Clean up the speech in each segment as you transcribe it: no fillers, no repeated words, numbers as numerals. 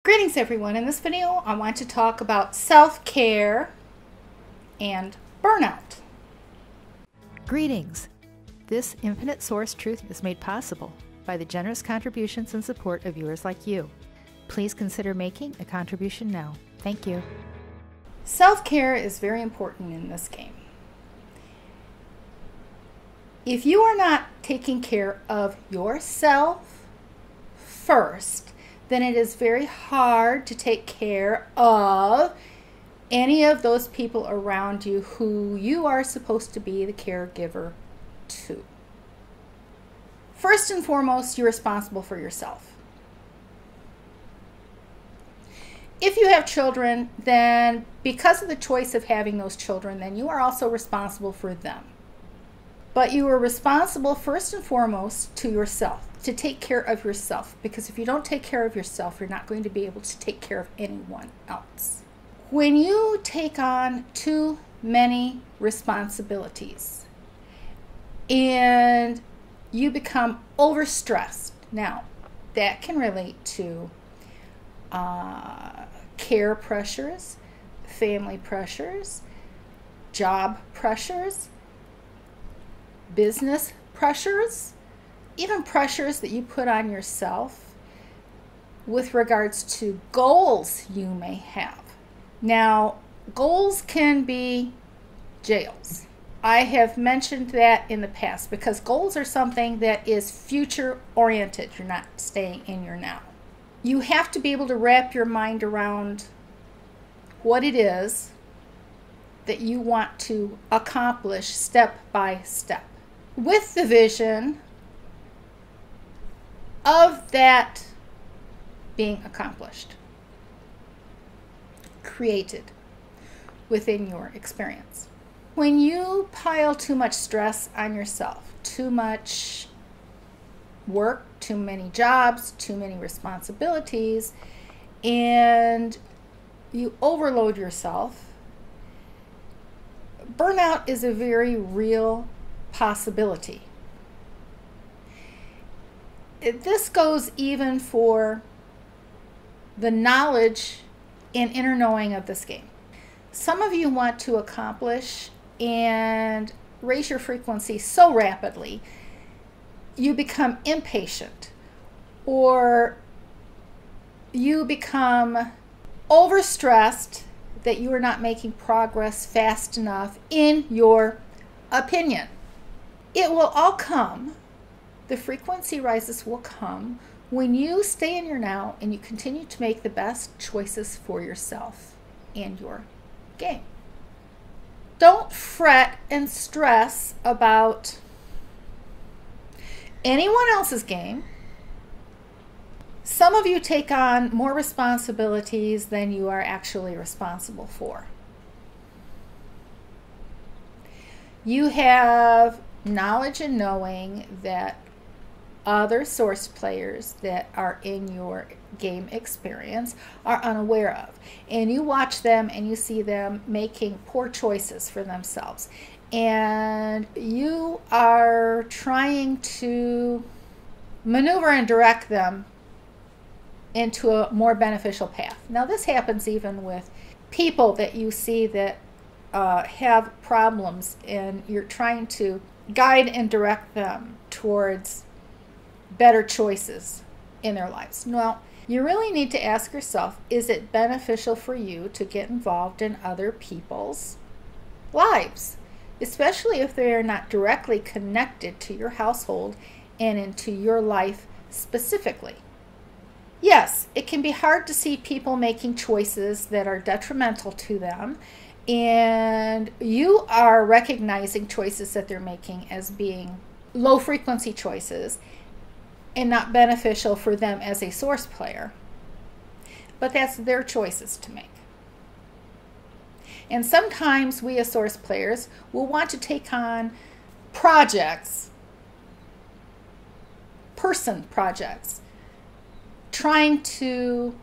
Greetings everyone. In this video I want to talk about self-care and burnout. Greetings. This infinite source truth is made possible by the generous contributions and support of viewers like you. Please consider making a contribution now. Thank you. Self-care is very important in this game. If you are not taking care of yourself first, then it is very hard to take care of any of those people around you who you are supposed to be the caregiver to. First and foremost, you're responsible for yourself. If you have children, then because of the choice of having those children, then you are also responsible for them. But you are responsible first and foremost to yourself, to take care of yourself, because if you don't take care of yourself, you're not going to be able to take care of anyone else. When you take on too many responsibilities and you become overstressed, now that can relate to care pressures, family pressures, job pressures, business pressures, even pressures that you put on yourself with regards to goals you may have. Now, goals can be jails. I have mentioned that in the past because goals are something that is future oriented. You're not staying in your now. You have to be able to wrap your mind around what it is that you want to accomplish step by step, with the vision of that being accomplished, created within your experience. When you pile too much stress on yourself, too much work, too many jobs, too many responsibilities, and you overload yourself, burnout is a very real possibility. This goes even for the knowledge and inner knowing of this game. Some of you want to accomplish and raise your frequency so rapidly you become impatient, or you become overstressed that you are not making progress fast enough in your opinion. It will all come, the frequency rises will come when you stay in your now and you continue to make the best choices for yourself and your game. Don't fret and stress about anyone else's game. Some of you take on more responsibilities than you are actually responsible for. You have knowledge and knowing that other source players that are in your game experience are unaware of. And you watch them and you see them making poor choices for themselves. And you are trying to maneuver and direct them into a more beneficial path. Now this happens even with people that you see that have problems, and you're trying to guide and direct them towards better choices in their lives. Well, you really need to ask yourself, is it beneficial for you to get involved in other people's lives, especially if they are not directly connected to your household and into your life specifically? Yes, it can be hard to see people making choices that are detrimental to them, and you are recognizing choices that they're making as being low frequency choices and not beneficial for them as a source player. But that's their choices to make. And sometimes we as source players will want to take on projects, person projects, trying to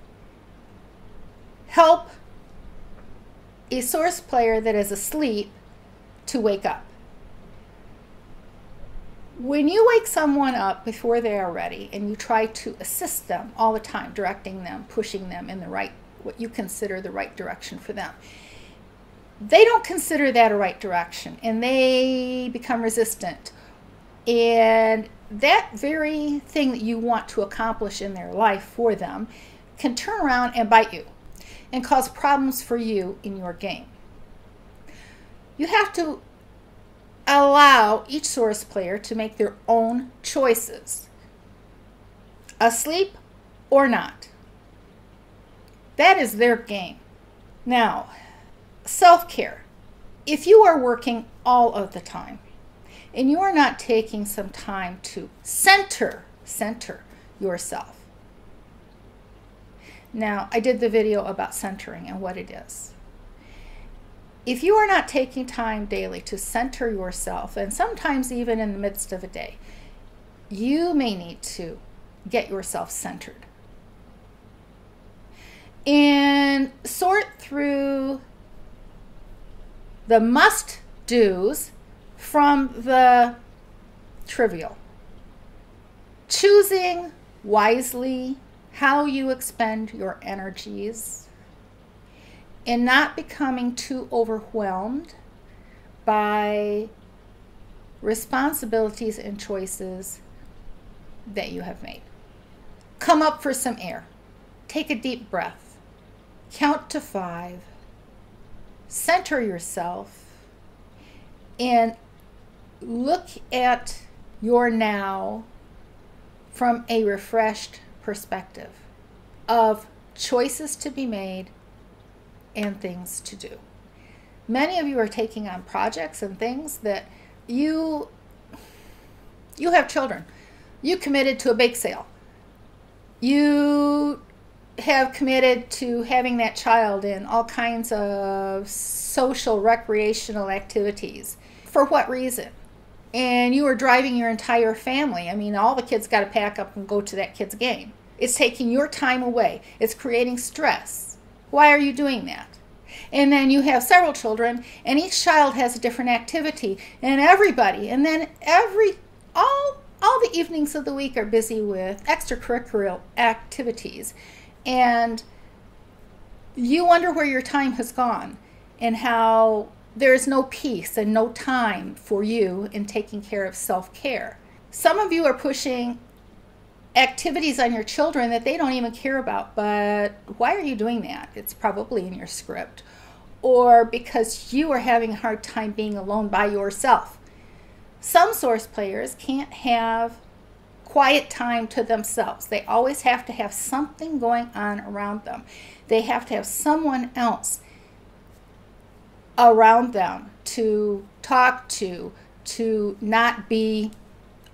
help a source player that is asleep to wake up. When you wake someone up before they are ready and you try to assist them all the time, directing them, pushing them in the right, what you consider the right direction for them, they don't consider that a right direction and they become resistant. And that very thing that you want to accomplish in their life for them can turn around and bite you and cause problems for you in your game. You have to allow each source player to make their own choices, asleep or not. That is their game. Now, self-care. If you are working all of the time and you are not taking some time to center yourself. Now, I did the video about centering and what it is. If you are not taking time daily to center yourself, and sometimes even in the midst of a day, you may need to get yourself centered and sort through the must-dos from the trivial. Choosing wisely how you expend your energies and not becoming too overwhelmed by responsibilities and choices that you have made. Come up for some air. Take a deep breath. Count to 5. Center yourself and look at your now from a refreshed perspective of choices to be made and things to do. Many of you are taking on projects and things that you have children. You committed to a bake sale. You have committed to having that child in all kinds of social, recreational activities. For what reason? And you are driving your entire family. I mean, all the kids got to pack up and go to that kid's game. It's taking your time away. It's creating stress. Why are you doing that? And then you have several children, and each child has a different activity, and everybody, and then all the evenings of the week are busy with extracurricular activities, and you wonder where your time has gone and how there's no peace and no time for you in taking care of self-care. Some of you are pushing activities on your children that they don't even care about, but why are you doing that? It's probably in your script, or because you are having a hard time being alone by yourself. Some source players can't have quiet time to themselves. They always have to have something going on around them. They have to have someone else around them to talk to not be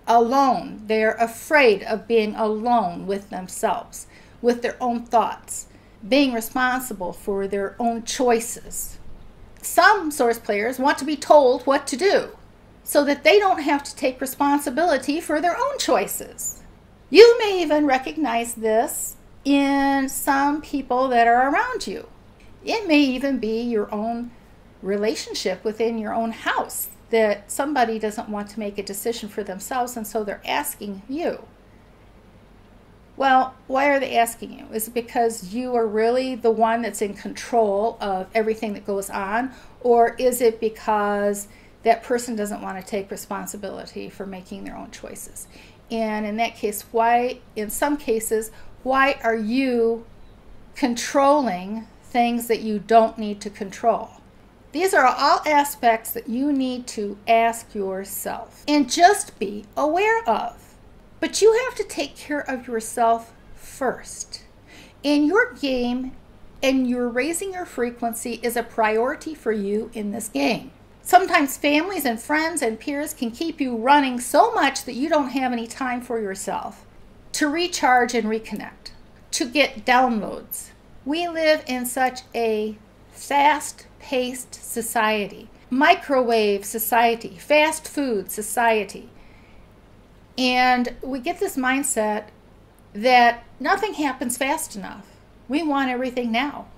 alone. They're afraid of being alone with themselves, with their own thoughts, being responsible for their own choices. Some source players want to be told what to do so that they don't have to take responsibility for their own choices. You may even recognize this in some people that are around you. It may even be your own relationship within your own house, that somebody doesn't want to make a decision for themselves, and so they're asking you. Well, why are they asking you? Is it because you are really the one that's in control of everything that goes on? Or is it because that person doesn't want to take responsibility for making their own choices? And in that case, in some cases, why are you controlling things that you don't need to control? These are all aspects that you need to ask yourself and just be aware of. But you have to take care of yourself first. And your game and your raising your frequency is a priority for you in this game. Sometimes families and friends and peers can keep you running so much that you don't have any time for yourself to recharge and reconnect, to get downloads. We live in such a fast-paced society, microwave society, fast food society. And we get this mindset that nothing happens fast enough. We want everything now.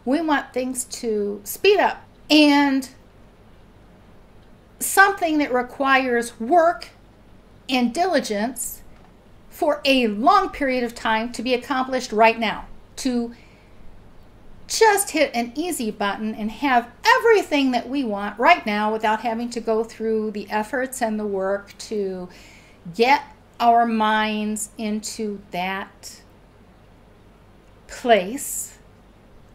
We want things to speed up. And something that requires work and diligence for a long period of time to be accomplished right now, to just hit an easy button and have everything that we want right now without having to go through the efforts and the work to get our minds into that place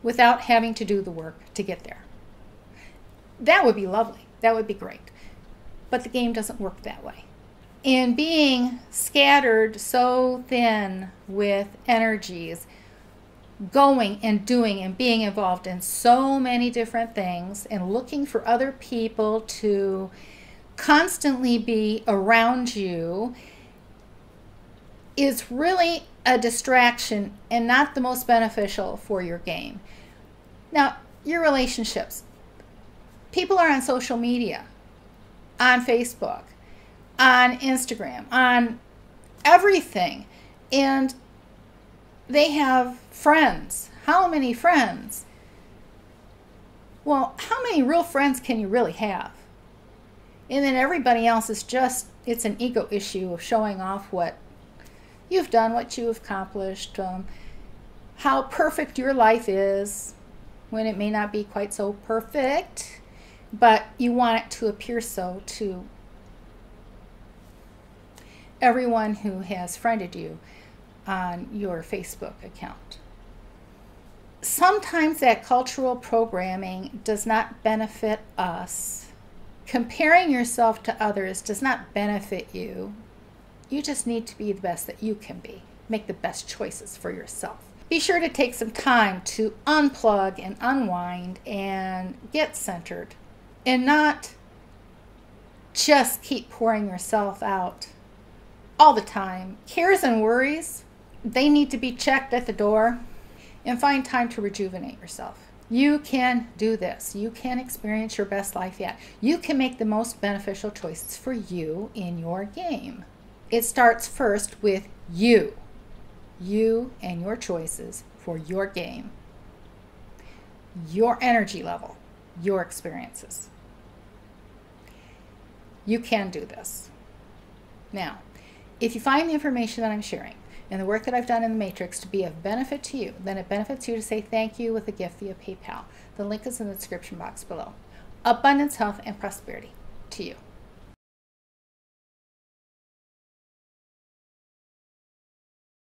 without having to do the work to get there. That would be lovely. That would be great. But the game doesn't work that way. In being scattered so thin with energies, going and doing and being involved in so many different things and looking for other people to constantly be around you is really a distraction and not the most beneficial for your game. Now, your relationships. People are on social media, on Facebook, on Instagram, on everything, and they have friends. How many friends? Well, how many real friends can you really have? And then everybody else is just, it's an ego issue of showing off what you've done, what you've accomplished, how perfect your life is, when it may not be quite so perfect, but you want it to appear so to everyone who has friended you on your Facebook account. Sometimes that cultural programming does not benefit us. Comparing yourself to others does not benefit you. You just need to be the best that you can be. Make the best choices for yourself. Be sure to take some time to unplug and unwind and get centered, and not just keep pouring yourself out all the time. Cares and worries, they need to be checked at the door, and find time to rejuvenate yourself. You can do this. You can experience your best life yet. You can make the most beneficial choices for you in your game. It starts first with you. You and your choices for your game. Your energy level. Your experiences. You can do this. Now, if you find the information that I'm sharing and the work that I've done in the Matrix to be of benefit to you, then it benefits you to say thank you with a gift via PayPal. The link is in the description box below. Abundance, health, and prosperity to you.